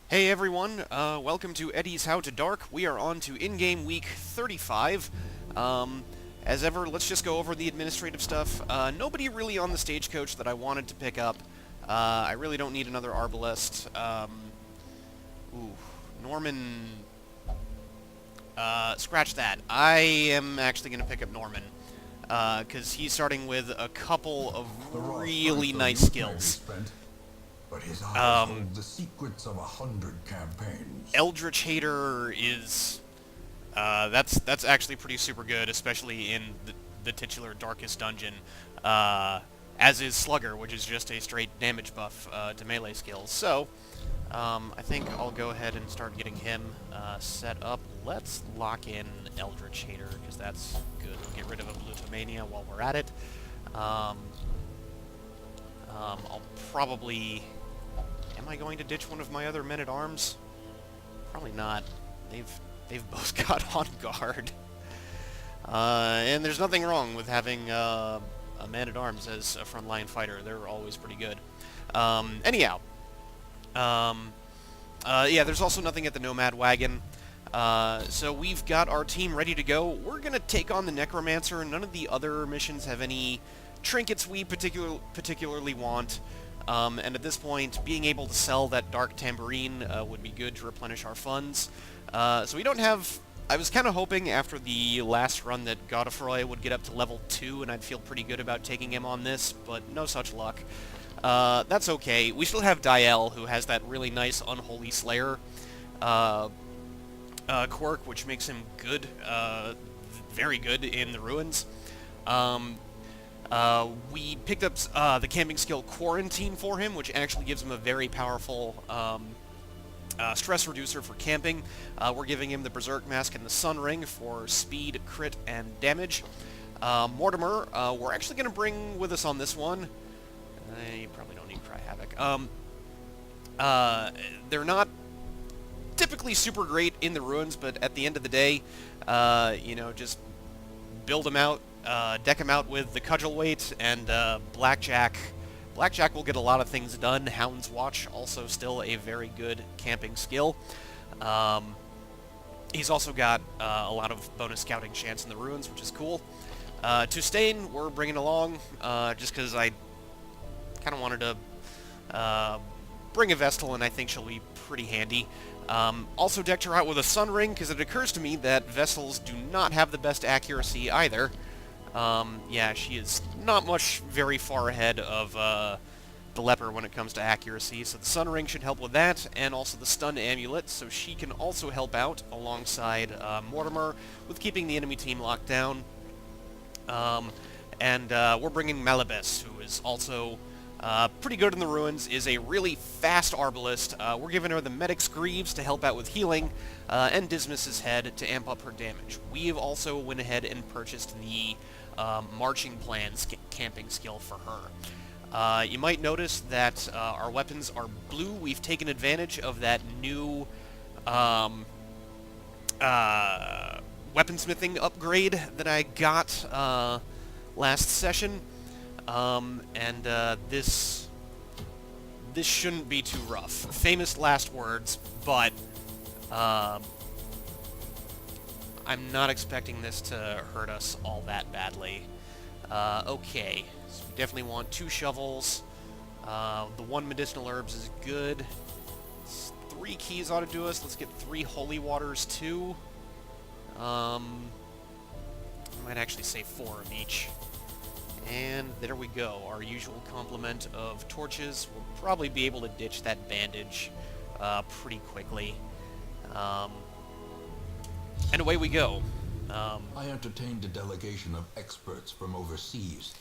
Hey everyone, welcome to Eddie's How to Dark. We are on to in-game week 35. Um, as ever, let's just go over the administrative stuff. Nobody really on the stagecoach that I wanted to pick up. I really don't need another Arbalest. Ooh, Norman... scratch that. I am actually going to pick up Norman. Because he's starting with a couple of The raw really strength of nice youth may be skills. spent, but his eyes Um, hold the secrets of 100 campaigns. Eldritch Hater is... that's actually pretty super good, especially in the titular Darkest Dungeon, as is Slugger, which is just a straight damage buff to melee skills. So, I think I'll go ahead and start getting him set up. Let's lock in Eldritch Hater, because that's good. We'll get rid of a Blutomania while we're at it. I'll probably... Am I going to ditch one of my other men-at-arms? Probably not. They've both got on guard. And there's nothing wrong with having a man-at-arms as a frontline fighter. They're always pretty good. Anyhow. Yeah, there's also nothing at the Nomad Wagon. So we've got our team ready to go. We're going to take on the Necromancer. None of the other missions have any trinkets we particularly want. And at this point, being able to sell that Dark Tambourine would be good to replenish our funds. So we don't have... I was kind of hoping after the last run that Godefroy would get up to level 2 and I'd feel pretty good about taking him on this, but no such luck. That's okay. We still have Diel, who has that really nice Unholy Slayer quirk, which makes him good, very good in the Ruins. We picked up the camping skill Quarantine for him, which actually gives him a very powerful stress reducer for camping. We're giving him the Berserk Mask and the Sun Ring for speed, crit, and damage. Mortimer, we're actually going to bring with us on this one. You probably don't need Cry Havoc. They're not typically super great in the Ruins, but at the end of the day, you know, just build them out. Deck him out with the Cudgel Weight and Blackjack. Blackjack will get a lot of things done. Hound's Watch, also still a very good camping skill. He's also got a lot of bonus scouting chance in the Ruins, which is cool. Tustain, we're bringing along, just because I kind of wanted to bring a Vestal, and I think she'll be pretty handy. Also decked her out with a Sun Ring, because it occurs to me that Vestals do not have the best accuracy either. Yeah, she is not much very far ahead of the Leper when it comes to accuracy, so the Sun Ring should help with that, and also the Stun Amulet, so she can also help out alongside Mortimer with keeping the enemy team locked down. We're bringing Malabes, who is also pretty good in the Ruins, is a really fast Arbalest. We're giving her the Medic's Greaves to help out with healing, and Dismas's Head to amp up her damage. We've also went ahead and purchased the Marching Plans camping skill for her. You might notice that our weapons are blue. We've taken advantage of that new weaponsmithing upgrade that I got last session. This shouldn't be too rough. Famous last words, but I'm not expecting this to hurt us all that badly. Okay, so we definitely want 2 shovels. The 1 medicinal herbs is good. 3 keys ought to do us. Let's get 3 holy waters too. I might actually say 4 of each. And there we go, our usual complement of torches. We'll probably be able to ditch that bandage pretty quickly. And away we go. I entertained a delegation of experts from overseas,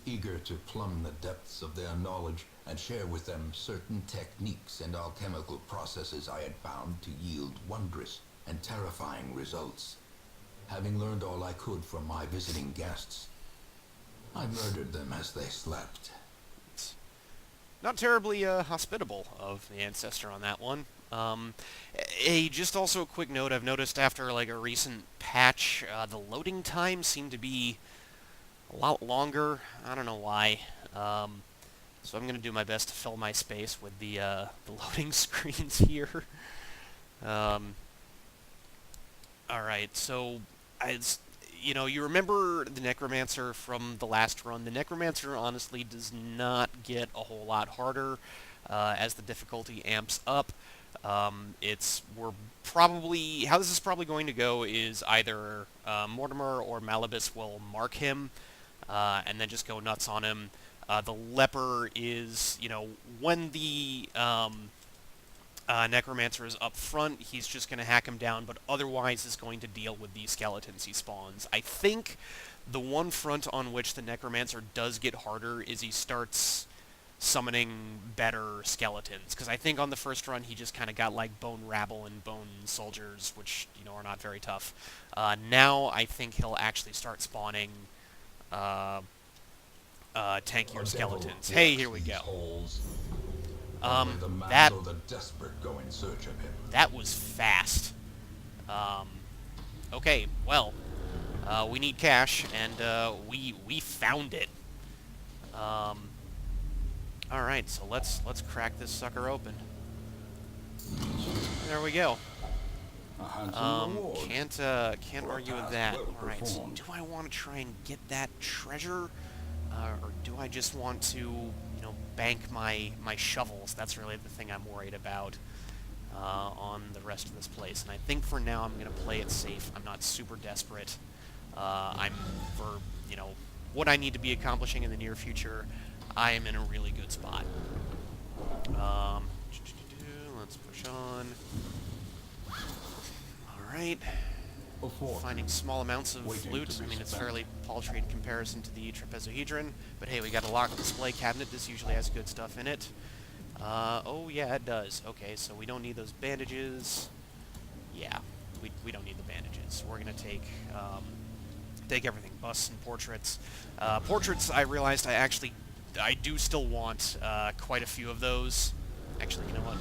eager to plumb the depths of their knowledge and share with them certain techniques and alchemical processes I had found to yield wondrous and terrifying results. Having learned all I could from my visiting guests, I murdered them as they slept. It's not terribly hospitable of the Ancestor on that one. Just also a quick note, I've noticed after like a recent patch, the loading time seemed to be a lot longer. I don't know why. So I'm going to do my best to fill my space with the loading screens here. Alright, so, you remember the Necromancer from the last run. The Necromancer honestly does not get a whole lot harder as the difficulty amps up. How this is probably going to go is either Mortimer or Malibus will mark him and then just go nuts on him. The Leper is, when the Necromancer is up front, he's just going to hack him down, but otherwise is going to deal with the skeletons he spawns. I think the one front on which the Necromancer does get harder is he starts summoning better skeletons, because I think on the first run he just kind of got like Bone Rabble and Bone Soldiers, which, are not very tough. Now I think he'll actually start spawning tankier skeletons. Hey, here we go. That the desperate go in search of him. That was fast. Okay, well, we need cash, and we found it. All right, so let's crack this sucker open. There we go. Can't argue with that. All right, so do I want to try and get that treasure, or do I just want to, bank my shovels? That's really the thing I'm worried about on the rest of this place. And I think for now I'm going to play it safe. I'm not super desperate. I'm for, what I need to be accomplishing in the near future. I am in a really good spot. Let's push on. Alright. Finding small amounts of loot. I mean, it's fairly paltry in comparison to the trapezohedron. But hey, we got a locked display cabinet. This usually has good stuff in it. Oh yeah, it does. Okay, so we don't need those bandages. Yeah, we don't need the bandages. We're going to take everything. Busts and portraits. Portraits, I realized I do still want quite a few of those. Actually, you know what?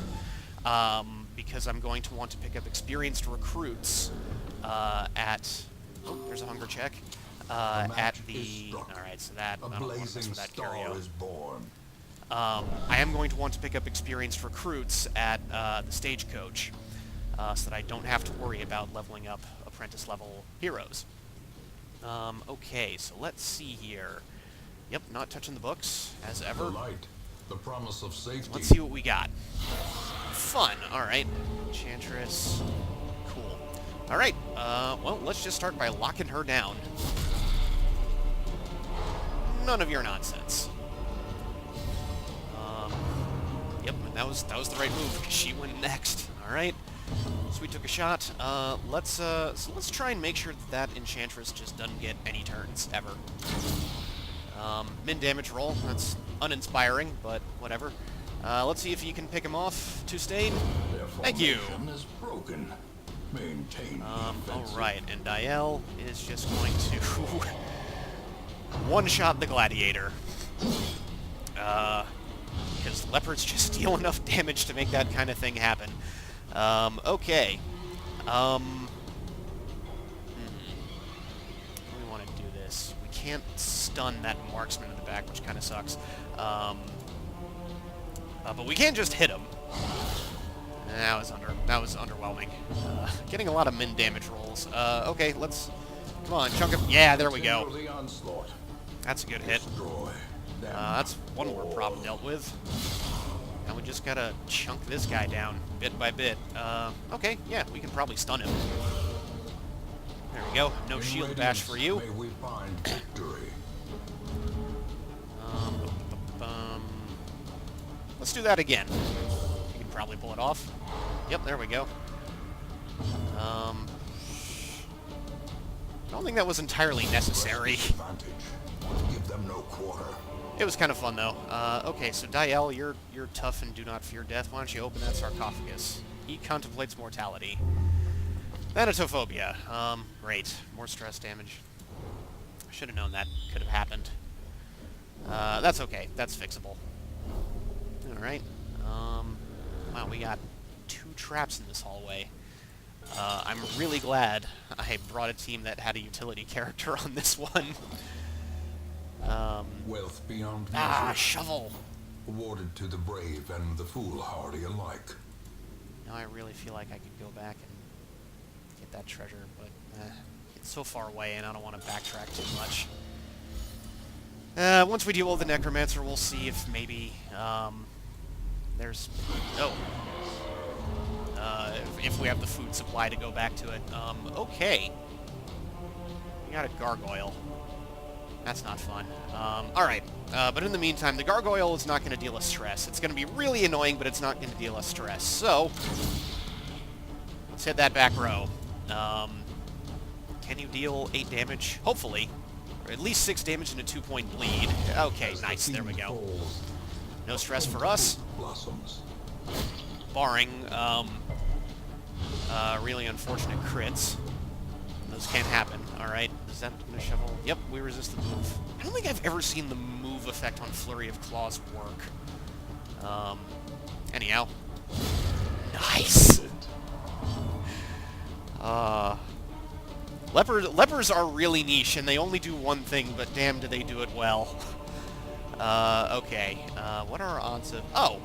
Because I'm going to want to pick up experienced recruits at... Oh, there's a hunger check. At the... Alright, so that... I don't want to mess with that curio. I am going to want to pick up experienced recruits at the stagecoach, so that I don't have to worry about leveling up apprentice-level heroes. Okay, so let's see here. Yep, not touching the books, as ever. The light, the promise of safety. Let's see what we got. Fun, alright. Enchantress. Cool. Alright, well, let's just start by locking her down. None of your nonsense. Yep, that was the right move, because she went next. Alright. So we took a shot. So let's try and make sure that Enchantress just doesn't get any turns, ever. Min damage roll. That's uninspiring, but whatever. Let's see if you can pick him off. Tustain. Thank you. Is broken. Maintain alright, and Diel is just going to one-shot the Gladiator. Because Leopards just deal enough damage to make that kind of thing happen. Okay. How do we want to do this? We can't stun that marksman in the back, which kind of sucks. But we can just hit him. That was underwhelming. Getting a lot of min damage rolls. Okay, let's... Come on, chunk him. Yeah, there we go. That's a good hit. That's one more problem dealt with. Now we just gotta chunk this guy down, bit by bit. Okay, yeah, we can probably stun him. There we go. No shield bash for you. May we find victory. Let's do that again. You can probably pull it off. Yep, there we go. I don't think that was entirely necessary. Give them no quarter. It was kind of fun, though. Okay, so Diel, you're tough and do not fear death. Why don't you open that sarcophagus? He contemplates mortality. Thanatophobia. Great. More stress damage. I should have known that could have happened. That's okay. That's fixable. Alright. Wow, we got 2 traps in this hallway. I'm really glad I brought a team that had a utility character on this one. Wealth beyond shovel. awarded to the brave and the foolhardy alike. Now I really feel like I could go back and get that treasure, but it's so far away and I don't want to backtrack too much. Once we deal with the Necromancer, we'll see if maybe, there's... Oh. If we have the food supply to go back to it. Okay. We got a gargoyle. That's not fun. Alright. But in the meantime, the gargoyle is not going to deal us stress. It's going to be really annoying, but it's not going to deal us stress. So, let's hit that back row. Can you deal 8 damage? Hopefully. Or at least 6 damage and a 2-point bleed. Okay, nice. There we go. No stress for us. Blossoms. Barring, really unfortunate crits. Those can't happen. Alright, is that gonna shovel? Yep, we resist the move. I don't think I've ever seen the move effect on Flurry of Claws work. Anyhow. Nice! Lepers are really niche, and they only do one thing, but damn do they do it well. Okay. What are our odds of... Oh!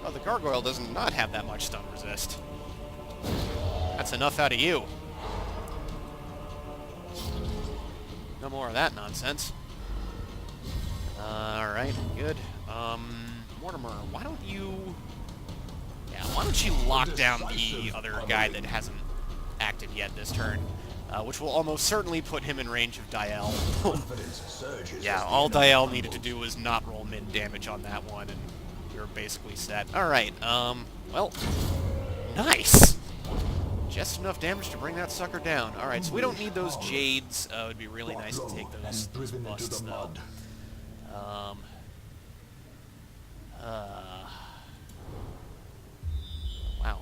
Oh, the gargoyle does not have that much stun resist. That's enough out of you. No more of that nonsense. Alright, good. Mortimer, why don't you... Yeah, why don't you lock down the other guy that hasn't acted yet this turn? Which will almost certainly put him in range of Dial. Yeah, all Dial needed to do was not roll mid damage on that one, and you're basically set. Alright, well, nice! Just enough damage to bring that sucker down. Alright, so we don't need those Jades. It would be really nice to take those busts, though. Wow.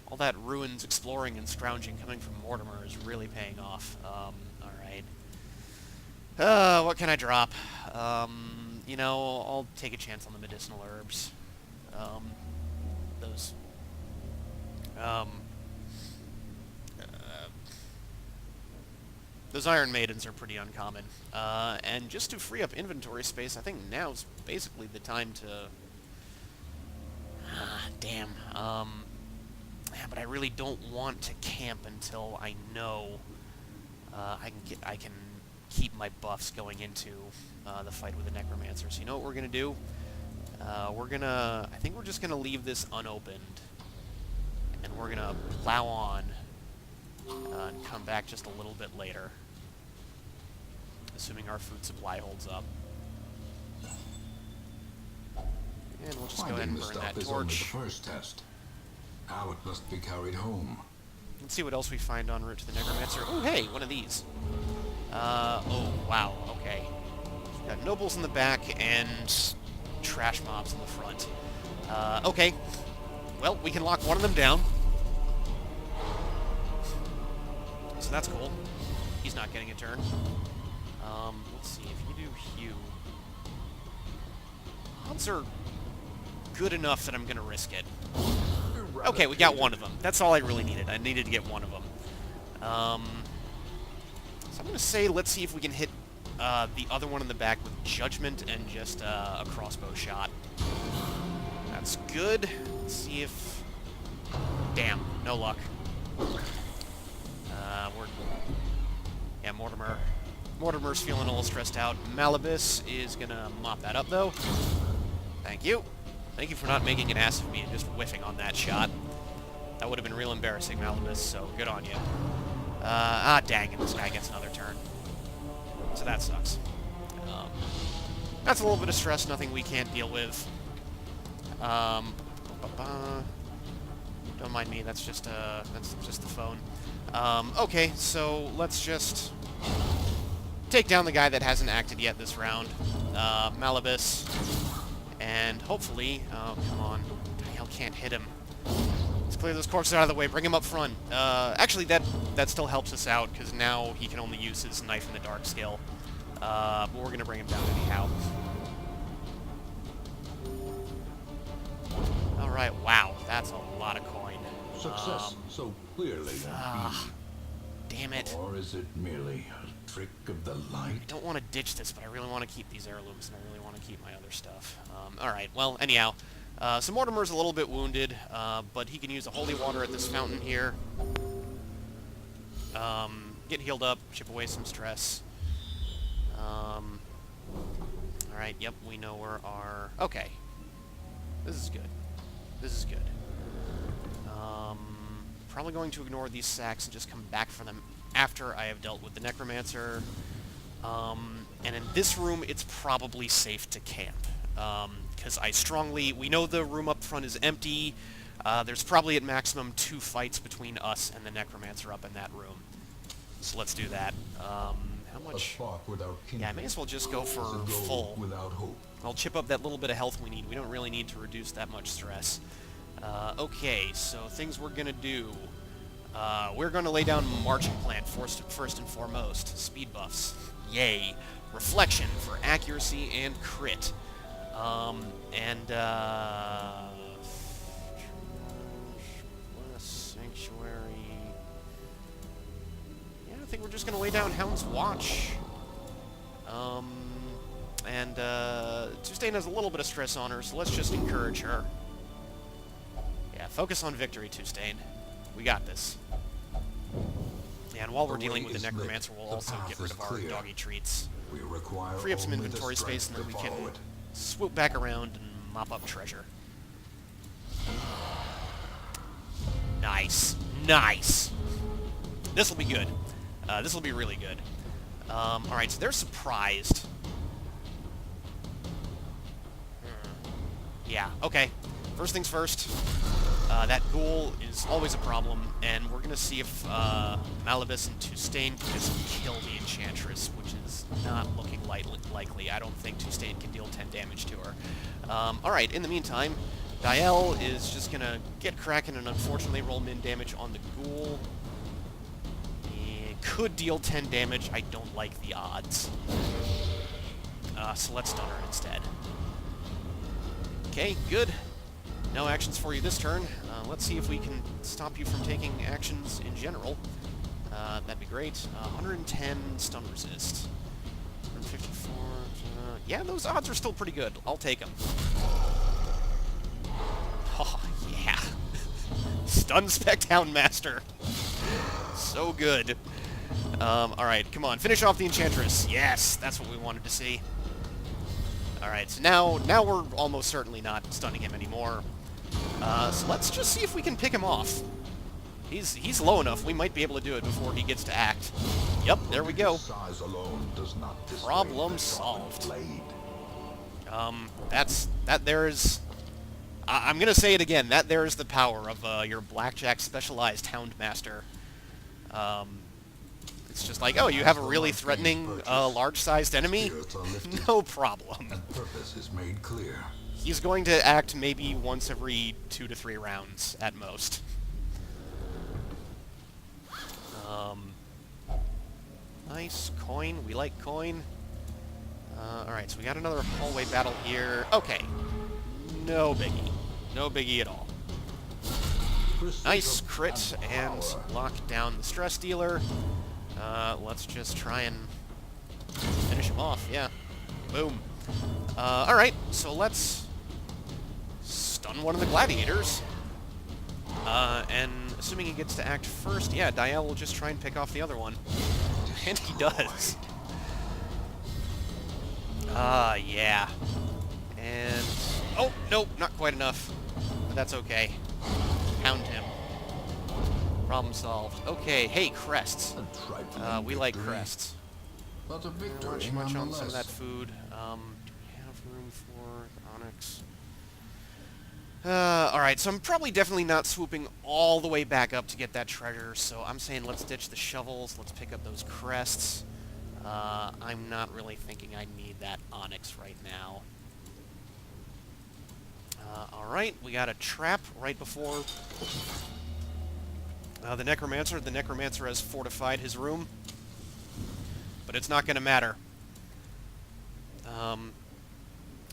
All that ruins exploring and scrounging coming from Mortimer is really paying off. Alright. What can I drop? You know, I'll take a chance on the medicinal herbs. Those Iron Maidens are pretty uncommon. And just to free up inventory space, I think now's basically the time to... damn. Yeah, but I really don't want to camp until I know I can keep my buffs going into the fight with the Necromancer. So you know what we're gonna do? I think we're just gonna leave this unopened, and we're gonna plow on and come back just a little bit later, assuming our food supply holds up. And we'll just go ahead and burn that torch. The first test. Now it must be carried home. Let's see what else we find en route to the Necromancer. Oh, hey, one of these. Oh, wow, okay. Got nobles in the back and trash mobs in the front. Okay. Well, we can lock one of them down. So that's cool. He's not getting a turn. Let's see, if you do Hugh... Odds are good enough that I'm gonna risk it. Okay, we got one of them. That's all I really needed. I needed to get one of them. So I'm going to say let's see if we can hit the other one in the back with Judgment and just a crossbow shot. That's good. Let's see if... Damn, no luck. Yeah, Mortimer's feeling a little stressed out. Malibus is going to mop that up, though. Thank you. Thank you for not making an ass of me and just whiffing on that shot. That would have been real embarrassing, Malibus, so good on you. Dang it, this guy gets another turn. So that sucks. That's a little bit of stress, nothing we can't deal with. Don't mind me, that's just the phone. Okay, so let's just take down the guy that hasn't acted yet this round. Malibus. And hopefully... Oh, come on. Hell can't hit him. Let's clear those corpses out of the way. Bring him up front. Actually, that still helps us out, because now he can only use his Knife in the Dark skill. But we're going to bring him down anyhow. Alright, wow. That's a lot of coin. Success so clearly. Damn it. Or is it merely trick of the I light? don't want to ditch this, but I really want to keep these heirlooms, and I really want to keep my other stuff. Alright, well, anyhow. So Mortimer's a little bit wounded, but he can use the holy water at this fountain here. Get healed up, chip away some stress. Alright, yep, we know where our... Okay. This is good. This is good. Probably going to ignore these sacks and just come back for them after I have dealt with the Necromancer. And in this room, it's probably safe to camp. Because we know the room up front is empty. There's probably at maximum 2 fights between us and the Necromancer up in that room. So let's do that. How A much? spark without Yeah, I may as well just go for is a goal full. without hope. I'll chip up that little bit of health we need. We don't really need to reduce that much stress. Okay, so things we're gonna do. We're gonna lay down marching plan first and foremost. Speed buffs. Yay. Reflection for accuracy and crit. Sanctuary. Yeah, I think we're just gonna lay down Hound's Watch. Tustain has a little bit of stress on her, so let's just encourage her. Yeah, focus on victory, Tustain. We got this. Yeah, and while we're The dealing way with the is lit. Necromancer, we'll The also path get rid is of our clear. doggy treats. We require Free up some only the inventory space, and then we strength to can follow it. swoop back around and mop up treasure. Nice. Nice. This will be good. This will be really good. Alright, so they're surprised. Yeah, okay. First things first. That ghoul is always a problem, and we're gonna see if Malibus and Tustain can just kill the Enchantress, which is not looking likely. I don't think Tustain can deal 10 damage to her. Alright, in the meantime, Diel is just gonna get cracking and unfortunately roll min damage on the ghoul. It could deal 10 damage. I don't like the odds. So let's stun her instead. Okay, good. No actions for you this turn. Let's see if we can stop you from taking actions in general. That'd be great. 110 stun resist. 154. Yeah, those odds are still pretty good. I'll take them. Oh, yeah. Stun Spect Houndmaster. So good. Alright, come on. Finish off the Enchantress. Yes, that's what we wanted to see. Alright, so now we're almost certainly not stunning him anymore. So let's just see if we can pick him off. He's low enough. We might be able to do it before he gets to act. Yep, there we go. Size alone does not dissuade Problem the solved. blade. I'm gonna say it again. That there is the power of your Blackjack specialized Houndmaster. It's just like, oh, you have a really threatening, large-sized enemy? Spirits are lifted, No problem. and purpose is made clear. He's going to act maybe once every 2 to 3 rounds at most. Nice. Coin. We like coin. Alright, so we got another hallway battle here. Okay. No biggie. No biggie at all. Nice crit and lock down the stress dealer. Let's just try and finish him off. Yeah. Boom. Alright, so let's stun one of the gladiators. And assuming he gets to act first, yeah, Diel will just try and pick off the other one. And he does. Yeah. And... oh, nope, not quite enough. But that's okay. Hound him. Problem solved. Okay, hey, crests. A trifling We like victory, crests. but a victory Too much on some of nonetheless. that food. Do we have room for the onyx? Alright, so I'm probably definitely not swooping all the way back up to get that treasure, so I'm saying let's ditch the shovels, let's pick up those crests. I'm not really thinking I need that onyx right now. Alright, we got a trap right before the Necromancer. The Necromancer has fortified his room, but it's not going to matter.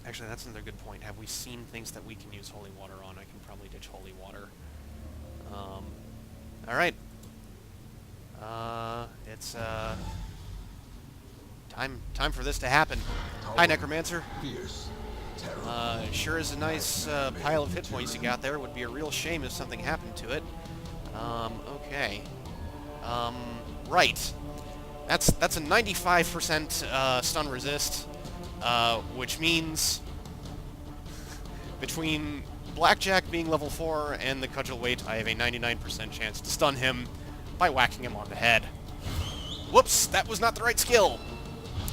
Actually, that's another good point. Have we seen things that we can use holy water on? I can probably ditch holy water. Alright. It's, Time for this to happen. Hi, Necromancer. Fierce, terrible. Sure is a nice pile of hit points you got there. Would be a real shame if something happened to it. Okay. Right. That's a 95% stun resist, which means between Blackjack being level 4 and the Cudgel Weight, I have a 99% chance to stun him by whacking him on the head. Whoops, that was not the right skill.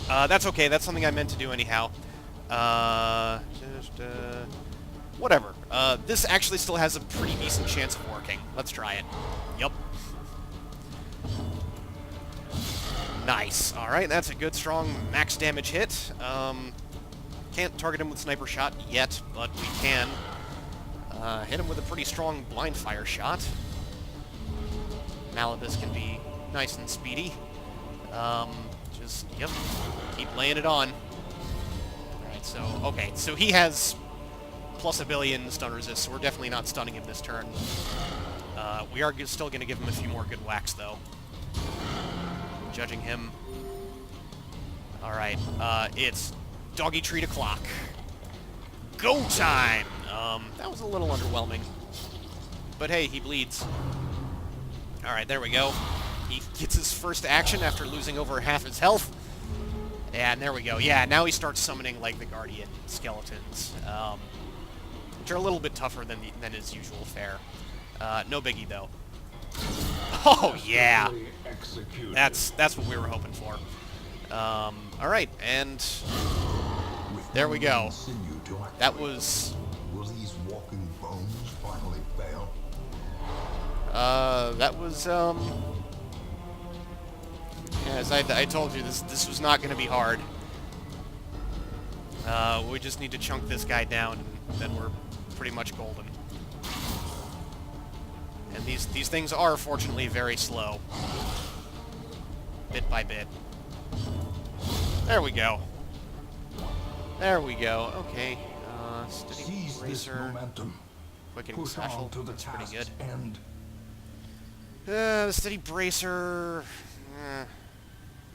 That's okay, that's something I meant to do anyhow. Whatever. This actually still has a pretty decent chance of working. Let's try it. Yup. Nice. Alright, that's a good, strong max damage hit. Can't target him with Sniper Shot yet, but we can. Hit him with a pretty strong blind fire shot. Malibus can be nice and speedy. Yep, keep laying it on. Alright, so, okay, so he has plus a billion stun resist, so we're definitely not stunning him this turn. We are still going to give him a few more good whacks, though. Judging him. Alright, it's Doggy Treat O'Clock. Go time! That was a little underwhelming. But hey, he bleeds. Alright, there we go. He gets his first action after losing over half his health. And there we go. Yeah, now he starts summoning, like, the Guardian skeletons. Which are a little bit tougher than his usual fare. No biggie, though. Oh, yeah! That's what we were hoping for. Alright, and there we go. That was... Will these walking bones finally fail? That was, as I told you, this was not going to be hard. We just need to chunk this guy down, and then we're pretty much golden. And these things are, fortunately, very slow. Bit by bit. There we go. There we go. Okay. Steady Seize this Bracer. momentum. Quickening Push Satchel. on to the That's pretty good. task's end. The Steady Bracer...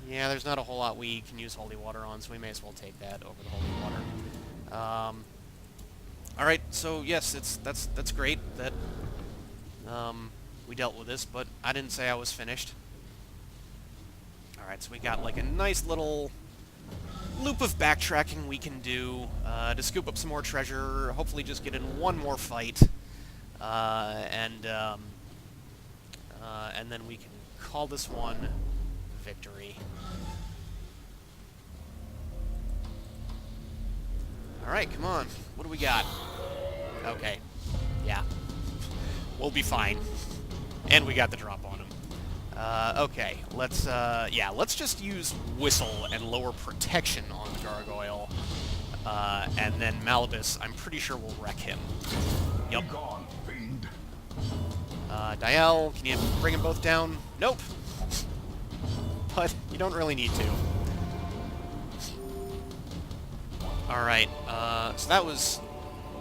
yeah, there's not a whole lot we can use Holy Water on, so we may as well take that over the Holy Water. Alright, so yes, that's great that we dealt with this, but I didn't say I was finished. Alright, so we got like a nice little loop of backtracking we can do to scoop up some more treasure, hopefully just get in one more fight, and then we can call this one victory. Alright, come on. What do we got? Okay. Yeah. We'll be fine. And we got the drop on him. Okay, let's just use Whistle and lower protection on the Gargoyle. And then Malibus, I'm pretty sure we'll wreck him. Yup. Be gone, fiend. Dial, can you bring them both down? Nope. But you don't really need to. Alright, so that was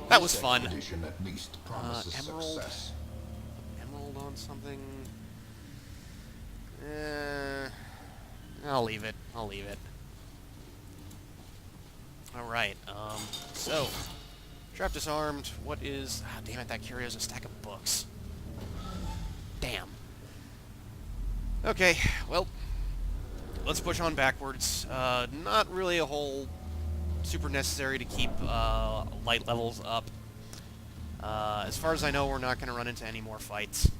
This fun. expedition at least promises Emerald. success. Emerald on something. I'll leave it. I'll leave it. Alright, so, trap disarmed. What is... Ah, damn it, that Curio's a stack of books. Damn. Okay, well, let's push on backwards. Not really a whole super necessary to keep light levels up. As far as I know, we're not going to run into any more fights.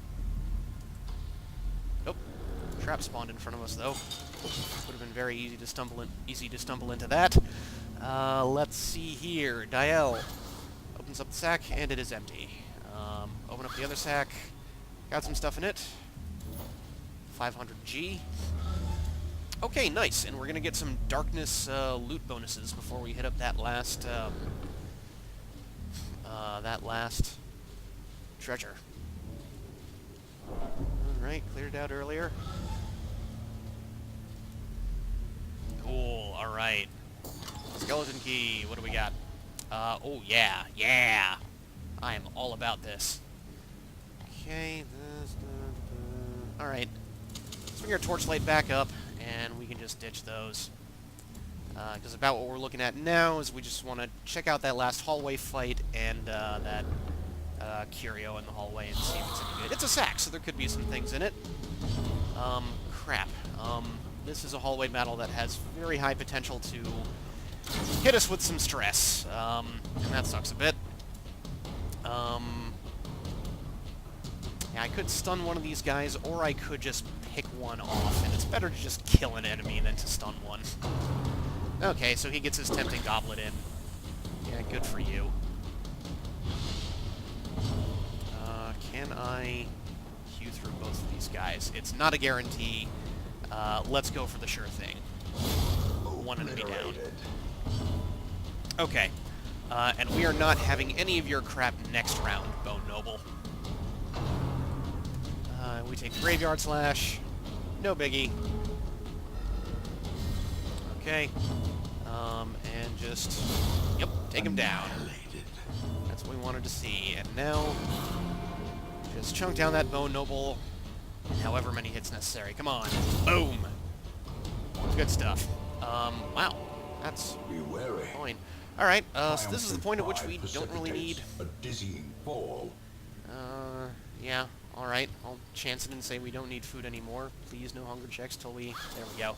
Nope. Trap spawned in front of us, though. Would have been very easy to stumble into that. Let's see here. Dial opens up the sack, and it is empty. Open up the other sack. Got some stuff in it. 500G. Okay, nice. And we're gonna get some darkness loot bonuses before we hit up that last treasure. Alright, cleared out earlier. Cool, alright. Skeleton key, what do we got? Oh yeah, yeah! I am all about this. Okay, alright. Let's bring our torchlight back up, and we can just ditch those. Because about what we're looking at now is we just want to check out that last hallway fight and that curio in the hallway and see if it's any good. It's a sack, so there could be some things in it. Crap. This is a hallway battle that has very high potential to hit us with some stress, and that sucks a bit. Yeah, I could stun one of these guys, or I could just pick one off, and it's better to just kill an enemy than to stun one. Okay, so he gets his tempting goblet in. Yeah, good for you. Can I queue through both of these guys? It's not a guarantee. Let's go for the sure thing. One enemy down. Okay. And we are not having any of your crap next round, Bone Noble. We take the Graveyard Slash. No biggie. Okay. And just... Yep, take him down. That's what we wanted to see. And now... Just chunk down that Bone Noble. However many hits necessary. Come on. Boom! Good stuff. Wow. That's fine. Alright, so this is the point at which we don't really need... A dizzying fall. Yeah, alright. I'll chance it and say we don't need food anymore. Please, no hunger checks till we... There we go.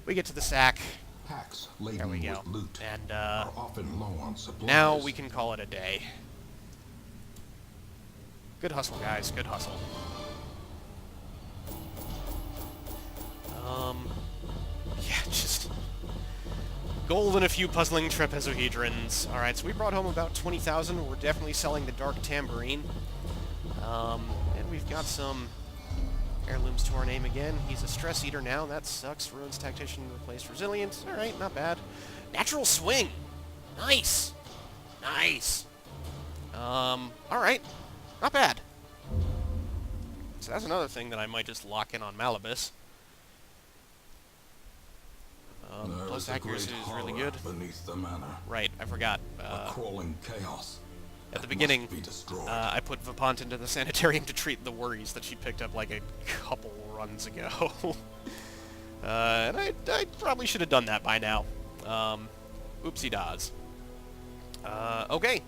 We get to the sack. Packs There laden we go. with loot And, are often low on supplies. now we can call it a day. Good hustle, guys. Good hustle. Yeah, just... gold and a few puzzling trapezohedrons. Alright, so we brought home about 20,000. We're definitely selling the Dark Tambourine. And we've got some heirlooms to our name again. He's a Stress Eater now. That sucks. Ruins Tactician replaced Resilient. Alright, not bad. Natural Swing! Nice! Nice! Alright. Not bad. So that's another thing that I might just lock in on Malibus. Plus accuracy is really good. Beneath the manor. Right, I forgot. A crawling chaos. At the that beginning, must be destroyed. I put Vapant into the sanitarium to treat the worries that she picked up like a couple runs ago. And I probably should have done that by now. Oopsie-daws. Okay.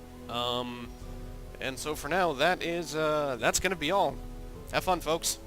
And so for now, that's gonna be all. Have fun, folks.